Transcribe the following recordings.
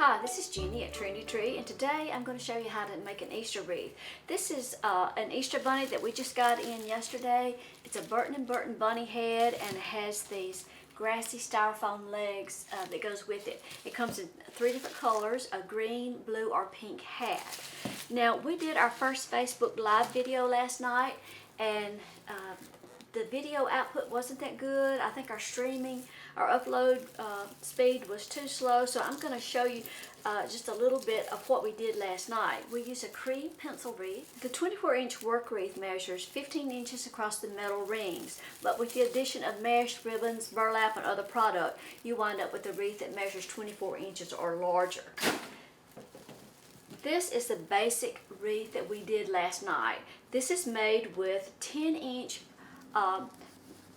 Hi, this is Jeannie at Trendy, and today I'm going to show you how to make an Easter wreath. This is an Easter bunny that we just got in yesterday. It's a Burton & Burton bunny head, and it has these grassy styrofoam legs that goes with it. It comes in 3 different colors, a green, blue, or pink hat. Now, we did our first Facebook Live video last night, and the video output wasn't that good. I think our upload speed was too slow, so I'm going to show you just a little bit of what we did last night. We used a cream pencil wreath. The 24-inch work wreath measures 15 inches across the metal rings, but with the addition of mesh, ribbons, burlap, and other product, you wind up with a wreath that measures 24 inches or larger. This is the basic wreath that we did last night. This is made with 10-inch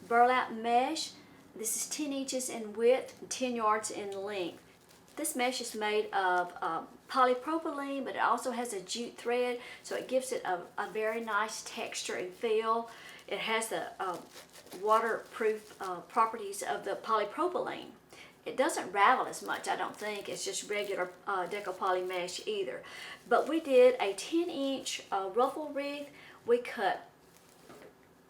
burlap mesh. This is 10 inches in width and 10 yards in length. This mesh is made of polypropylene, but it also has a jute thread, so it gives it a very nice texture and feel. It has the waterproof properties of the polypropylene. It doesn't ravel as much, I don't think. It's just regular decor poly mesh either. But we did a 10-inch ruffle wreath. We cut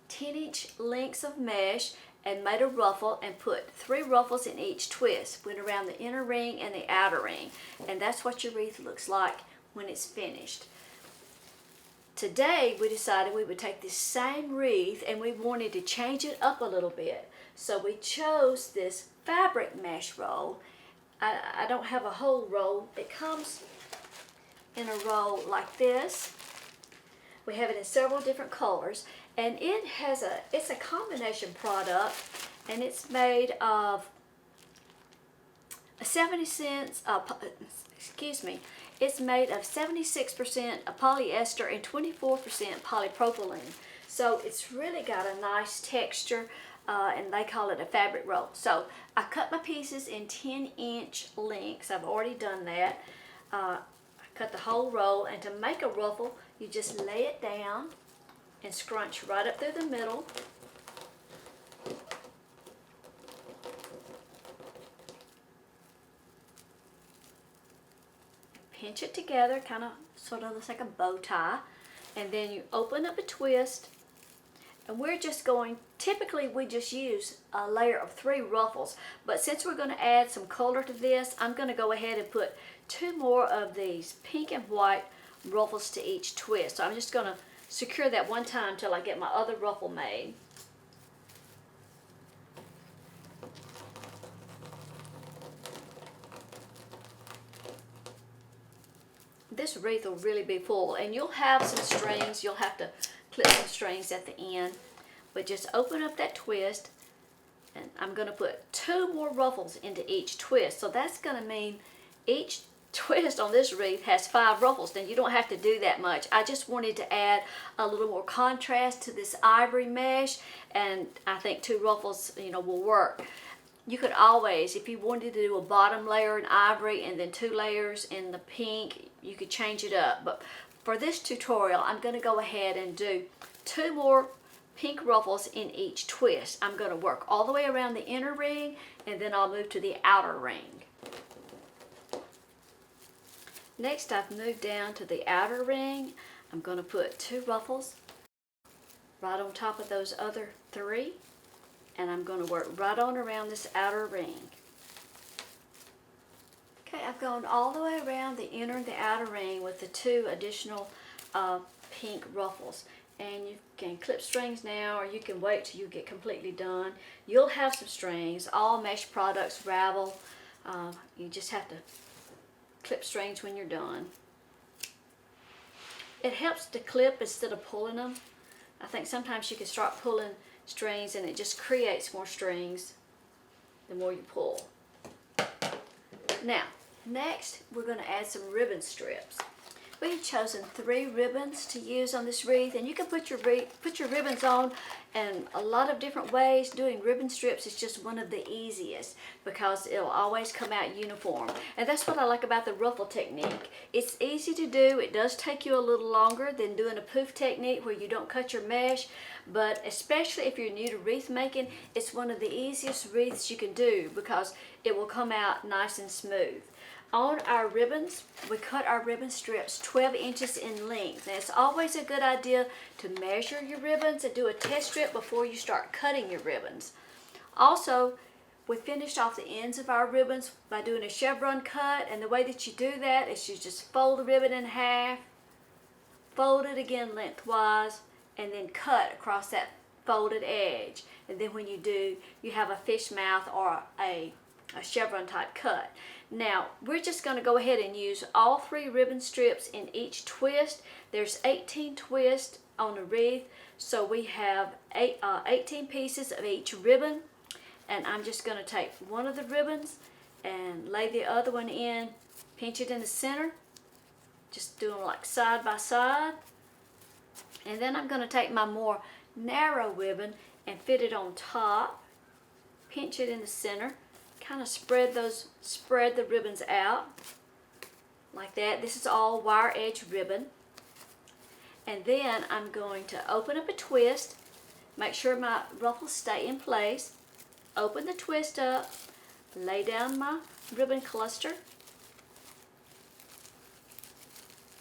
10-inch lengths of mesh and made a ruffle and put 3 ruffles in each twist. Went around the inner ring and the outer ring. And that's what your wreath looks like when it's finished. Today we decided we would take this same wreath and we wanted to change it up a little bit. So we chose this fabric mesh roll. I don't have a whole roll. It comes in a roll like this. We have it in several different colors, and it's a combination product, and it's made of it's made of 76% polyester and 24% polypropylene. So it's really got a nice texture, and they call it a fabric roll. So I cut my pieces in 10-inch lengths. I've already done that. I cut the whole roll, and to make a ruffle, you just lay it down and scrunch right up through the middle. Pinch it together, kind of sort of looks like a bow tie. And then you open up a twist, and we're just going, typically we just use a layer of 3 ruffles, but since we're going to add some color to this, I'm going to go ahead and put 2 more of these pink and white ruffles to each twist. So I'm just going to secure that one time till I get my other ruffle made. This wreath will really be full, and you'll have some strings. You'll have to clip some strings at the end, but just open up that twist, and I'm going to put 2 more ruffles into each twist. So that's going to mean each twist on this wreath has 5 ruffles. Then you don't have to do that much. I just wanted to add a little more contrast to this ivory mesh, and I think 2 ruffles, will work. You could always, if you wanted to do a bottom layer in ivory and then 2 layers in the pink, you could change it up. But for this tutorial, I'm going to go ahead and do 2 more pink ruffles in each twist. I'm going to work all the way around the inner ring, and then I'll move to the outer ring. Next, I've moved down to the outer ring. I'm going to put 2 ruffles right on top of those other 3, and I'm going to work right on around this outer ring. Okay, I've gone all the way around the inner and the outer ring with the 2 additional pink ruffles. And you can clip strings now, or you can wait till you get completely done. You'll have some strings. All mesh products ravel. You just have to clip strings when you're done. It helps to clip instead of pulling them. I think sometimes you can start pulling strings and it just creates more strings the more you pull. Now, next we're going to add some ribbon strips. We have chosen 3 ribbons to use on this wreath, and you can put your ribbons on in a lot of different ways. Doing ribbon strips is just one of the easiest because it'll always come out uniform. And that's what I like about the ruffle technique. It's easy to do. It does take you a little longer than doing a poof technique where you don't cut your mesh, but especially if you're new to wreath making, it's one of the easiest wreaths you can do because it will come out nice and smooth. On our ribbons, we cut our ribbon strips 12 inches in length. Now, it's always a good idea to measure your ribbons and do a test strip before you start cutting your ribbons. Also, we finished off the ends of our ribbons by doing a chevron cut, and the way that you do that is you just fold the ribbon in half, fold it again lengthwise, and then cut across that folded edge. And then when you do, you have a fish mouth or a chevron type cut. Now, we're just going to go ahead and use all 3 ribbon strips in each twist. There's 18 twists on the wreath, so we have 18 pieces of each ribbon. And I'm just going to take one of the ribbons and lay the other one in, pinch it in the center, just do them like side by side. And then I'm going to take my more narrow ribbon and fit it on top, pinch it in the center, kind of spread the ribbons out like that. This is all wire edge ribbon. And then I'm going to open up a twist, make sure my ruffles stay in place, open the twist up, lay down my ribbon cluster,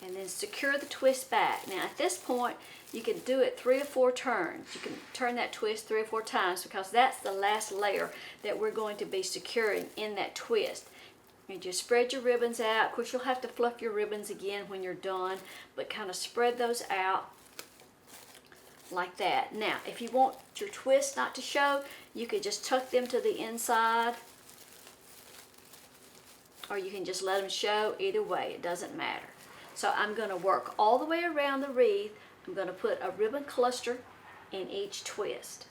and then secure the twist back. Now at this point, you can do it 3 or 4 turns. You can turn that twist 3 or 4 times because that's the last layer that we're going to be securing in that twist. And just spread your ribbons out. Of course, you'll have to fluff your ribbons again when you're done, but kind of spread those out like that. Now, if you want your twist not to show, you could just tuck them to the inside, or you can just let them show. Either way, it doesn't matter. So I'm going to work all the way around the wreath. I'm going to put a ribbon cluster in each twist.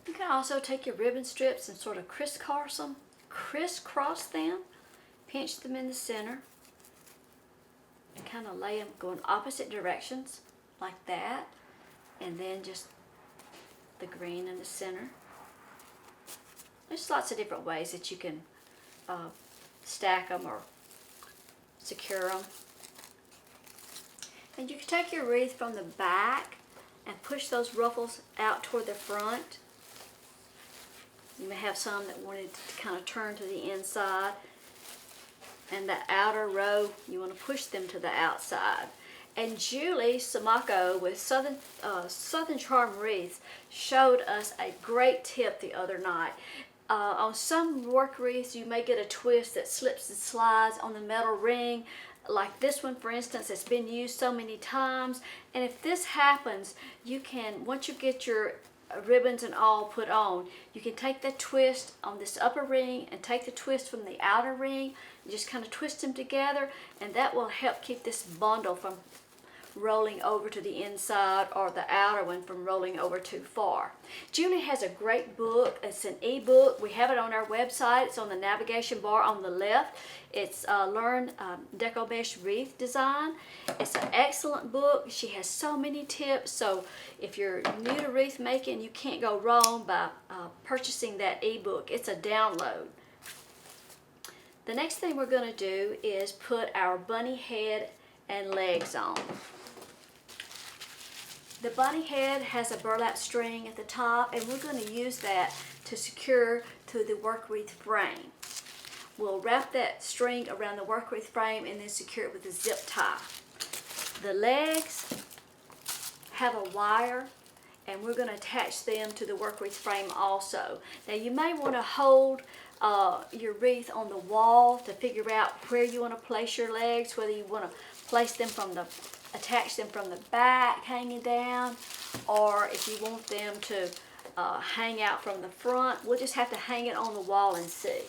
You can also take your ribbon strips and sort of crisscross them, pinch them in the center, and kind of lay them going opposite directions like that, and then just the green in the center. There's lots of different ways that you can stack them or secure them. And you can take your wreath from the back and push those ruffles out toward the front. You may have some that wanted to kind of turn to the inside, and the outer row, you want to push them to the outside. And Julie Samako with Southern Charm Wreaths showed us a great tip the other night. On some work wreaths, you may get a twist that slips and slides on the metal ring, like this one, for instance. It's been used so many times. And if this happens, you can, once you get your ribbons and all put on, you can take the twist on this upper ring and take the twist from the outer ring and just kind of twist them together, and that will help keep this bundle from rolling over to the inside, or the outer one from rolling over too far. Julie has a great book. It's an ebook. We have it on our website. It's on the navigation bar on the left. It's Learn Deco Mesh Wreath Design. It's an excellent book. She has so many tips, so if you're new to wreath making, you can't go wrong by purchasing that ebook. It's a download. The next thing we're going to do is put our bunny head and legs on. The bunny head has a burlap string at the top, and we're going to use that to secure to the work wreath frame. We'll wrap that string around the work wreath frame and then secure it with a zip tie. The legs have a wire, and we're going to attach them to the work wreath frame also. Now you may want to hold your wreath on the wall to figure out where you want to place your legs, whether you want to place them attach them from the back hanging down, or if you want them to hang out from the front. We'll just have to hang it on the wall and see.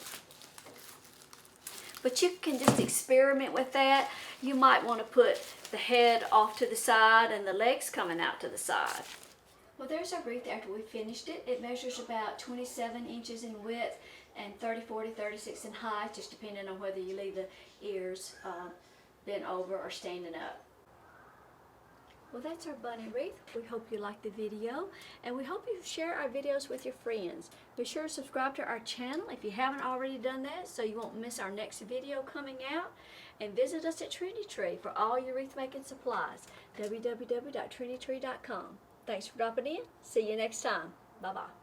But you can just experiment with that. You might want to put the head off to the side and the legs coming out to the side. Well, there's our wreath after we finished it. It measures about 27 inches in width and 30, 40, 36 in height, just depending on whether you leave the ears bent over or standing up. Well, that's our bunny wreath. We hope you liked the video, and we hope you share our videos with your friends. Be sure to subscribe to our channel if you haven't already done that, so you won't miss our next video coming out. And visit us at Trendy for all your wreath making supplies. www.trendytree.com. Thanks for dropping in. See you next time. Bye-bye.